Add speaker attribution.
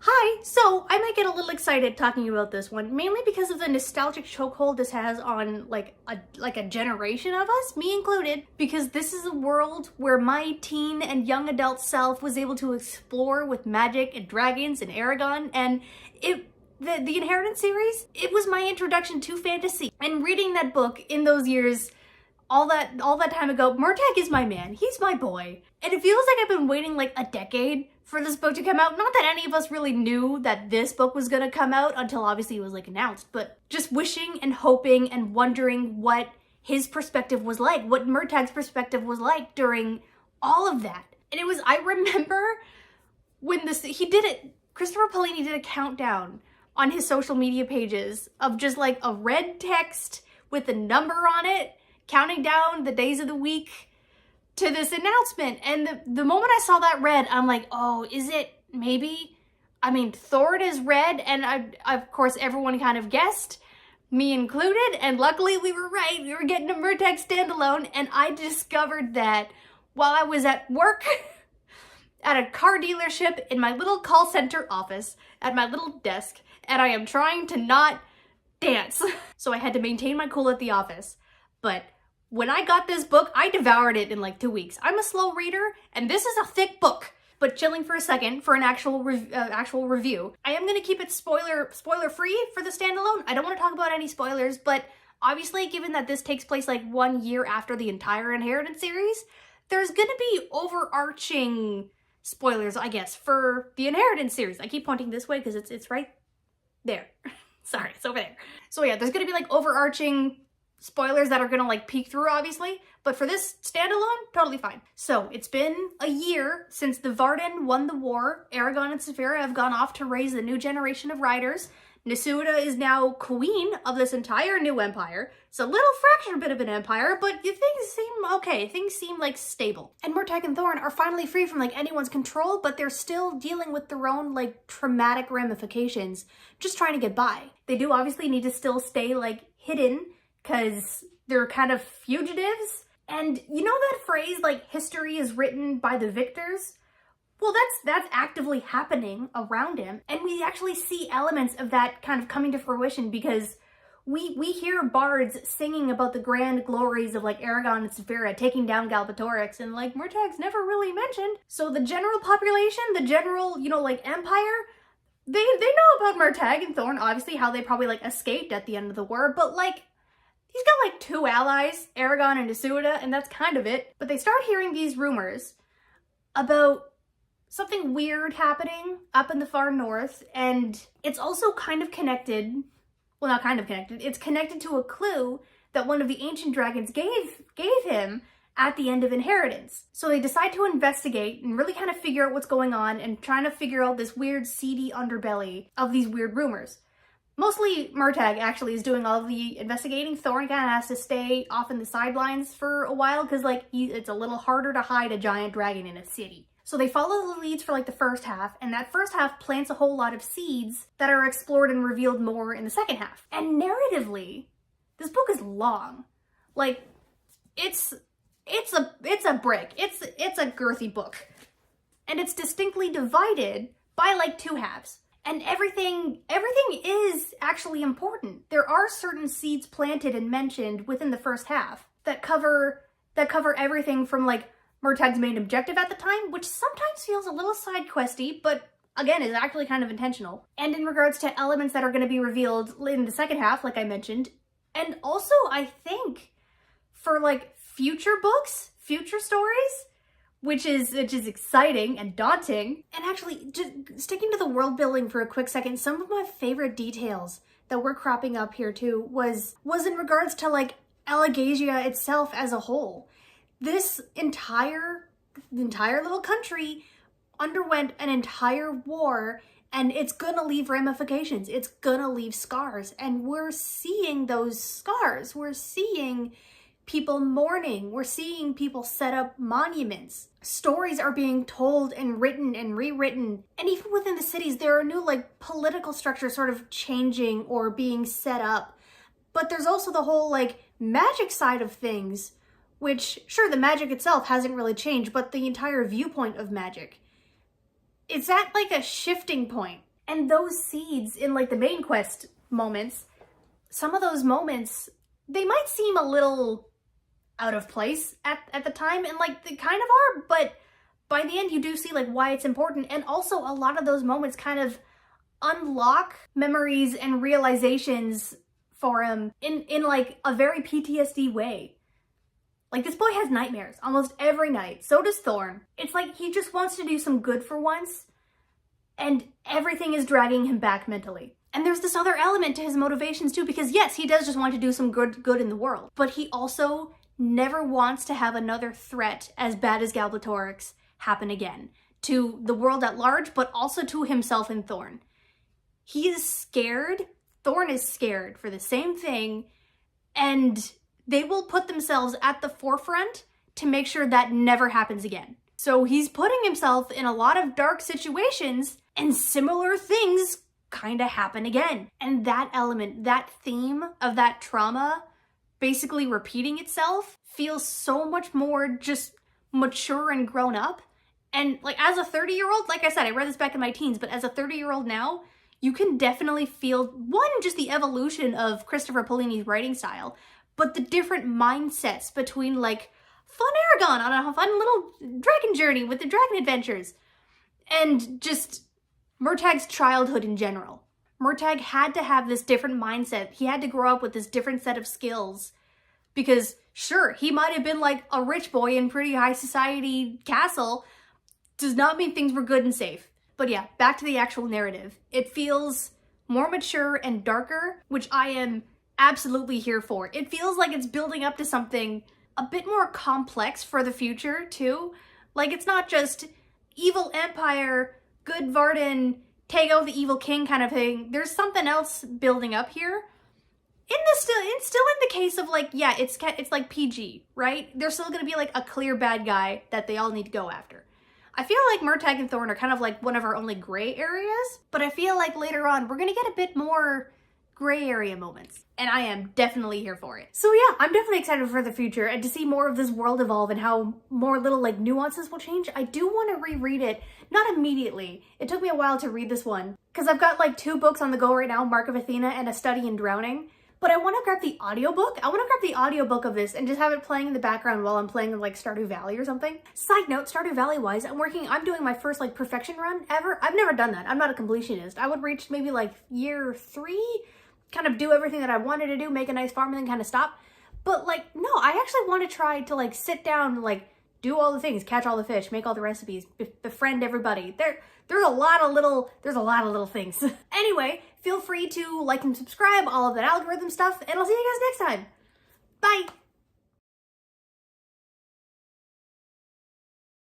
Speaker 1: Hi! So, I might get a little excited talking about this one, mainly because of the nostalgic chokehold this has on, a generation of us, me included, because this is a world where my teen and young adult self was able to explore with magic and dragons and Aragon, and the Inheritance series, it was my introduction to fantasy. And reading that book in those years, all that time ago, Murtagh is my man. He's my boy. And it feels like I've been waiting like a decade for this book to come out. Not that any of us really knew that this book was gonna come out until obviously it was like announced, but just wishing and hoping and wondering what his perspective was like, what Murtagh's perspective was like during all of that. And it was, I remember when he did it, Christopher Paolini did a countdown on his social media pages of just like a red text with a number on it, counting down the days of the week to this announcement. And the moment I saw that red, I'm like, oh, is it maybe? I mean, Thor is red, and of course everyone kind of guessed, me included, and luckily we were right. We were getting a Murtagh standalone, and I discovered that while I was at work at a car dealership in my little call center office at my little desk, and I am trying to not dance. So I had to maintain my cool at the office. But when I got this book, I devoured it in like 2 weeks. I'm a slow reader, and this is a thick book. But chilling for a second for an actual review. I am going to keep it spoiler free for the standalone. I don't want to talk about any spoilers, but obviously given that this takes place like 1 year after the entire Inheritance series, there's going to be overarching spoilers, I guess, for the Inheritance series. I keep pointing this way because it's right there. Sorry, it's over there. So yeah, there's going to be like overarching spoilers that are gonna like peek through, obviously, but for this standalone, totally fine. So it's been a year since the Varden won the war. Aragon and Saphira have gone off to raise the new generation of riders. Nisuda is now queen of this entire new empire. It's a little fractured bit of an empire, but things seem okay. Things seem like stable. And Murtagh and Thorn are finally free from like anyone's control, but they're still dealing with their own like traumatic ramifications, just trying to get by. They do obviously need to still stay like hidden, because they're kind of fugitives. And you know that phrase, like, history is written by the victors? Well, that's actively happening around him. And we actually see elements of that kind of coming to fruition, because we hear bards singing about the grand glories of, like, Aragon and Saphira taking down Galbatorix, and, like, Murtagh's never really mentioned. So the general population, the general, like, empire, they know about Murtagh and Thorn, obviously, how they probably, like, escaped at the end of the war, but, like, he's got like 2 allies, Aragon and Nisuda, and that's kind of it. But they start hearing these rumors about something weird happening up in the far north, and it's also kind of connected, well, not kind of connected, it's connected to a clue that one of the ancient dragons gave him at the end of Inheritance. So they decide to investigate and really kind of figure out what's going on and trying to figure out this weird seedy underbelly of these weird rumors. Mostly Murtagh actually is doing all of the investigating. Thorn kind of has to stay off in the sidelines for a while because like it's a little harder to hide a giant dragon in a city. So they follow the leads for like the first half, and that first half plants a whole lot of seeds that are explored and revealed more in the second half. And narratively, this book is long. Like it's a brick. It's a girthy book. And it's distinctly divided by like 2 halves. And everything is actually important. There are certain seeds planted and mentioned within the first half that cover everything from like Murtagh's main objective at the time, which sometimes feels a little side questy, but again is actually kind of intentional. And in regards to elements that are going to be revealed in the second half, like I mentioned, and also I think for like future books, future stories, which is exciting and daunting. And actually, just sticking to the world building for a quick second, some of my favorite details that were cropping up here too was in regards to like Alagaesia itself as a whole. This entire little country underwent an entire war, and it's gonna leave ramifications. It's gonna leave scars, and we're seeing those scars. We're seeing people mourning. We're seeing people set up monuments. Stories are being told and written and rewritten. And even within the cities, there are new like political structures sort of changing or being set up. But there's also the whole like magic side of things, which sure, the magic itself hasn't really changed, but the entire viewpoint of magic. It's at like a shifting point. And those seeds in like the main quest moments, some of those moments, they might seem a little out of place at the time, and like they kind of are, but by the end you do see like why it's important. And also a lot of those moments kind of unlock memories and realizations for him in like a very PTSD way. Like, this boy has nightmares almost every night. So does Thorn. It's like he just wants to do some good for once, and everything is dragging him back mentally. And there's this other element to his motivations too, because yes, he does just want to do some good in the world, but he also never wants to have another threat as bad as Galbatorix happen again to the world at large, but also to himself and Thorn. He is scared. Thorn is scared for the same thing, and they will put themselves at the forefront to make sure that never happens again. So he's putting himself in a lot of dark situations, and similar things kind of happen again. And that element, that theme of that trauma basically repeating itself feels so much more just mature and grown up. And like as a 30-year-old, like I said, I read this back in my teens, but as a 30-year-old now, you can definitely feel, one, just the evolution of Christopher Paolini's writing style, but the different mindsets between like fun Aragon on a fun little dragon journey with the dragon adventures, and just Murtagh's childhood in general. Murtagh had to have this different mindset. He had to grow up with this different set of skills because sure, he might have been like a rich boy in pretty high society castle, does not mean things were good and safe. But yeah, back to the actual narrative. It feels more mature and darker, which I am absolutely here for. It feels like it's building up to something a bit more complex for the future too. Like, it's not just evil empire, good Varden, take out the evil king kind of thing. There's something else building up here. It's still in the case of like, yeah, it's like PG, right? There's still gonna be like a clear bad guy that they all need to go after. I feel like Murtagh and Thorn are kind of like one of our only gray areas, but I feel like later on we're gonna get a bit more gray area moments, and I am definitely here for it. So yeah, I'm definitely excited for the future and to see more of this world evolve and how more little like nuances will change. I do want to reread it, not immediately. It took me a while to read this one because I've got like 2 books on the go right now, Mark of Athena and A Study in Drowning. But I want to grab the audiobook. I want to grab the audiobook of this and just have it playing in the background while I'm playing like Stardew Valley or something. Side note, Stardew Valley wise, I'm doing my first like perfection run ever. I've never done that. I'm not a completionist. I would reach maybe like year 3, kind of do everything that I wanted to do, make a nice farm and then kind of stop. But like, no, I actually want to try to like sit down and like do all the things, catch all the fish, make all the recipes, befriend everybody. There's a lot of little things. Anyway, feel free to like and subscribe, all of that algorithm stuff, and I'll see you guys next time. Bye!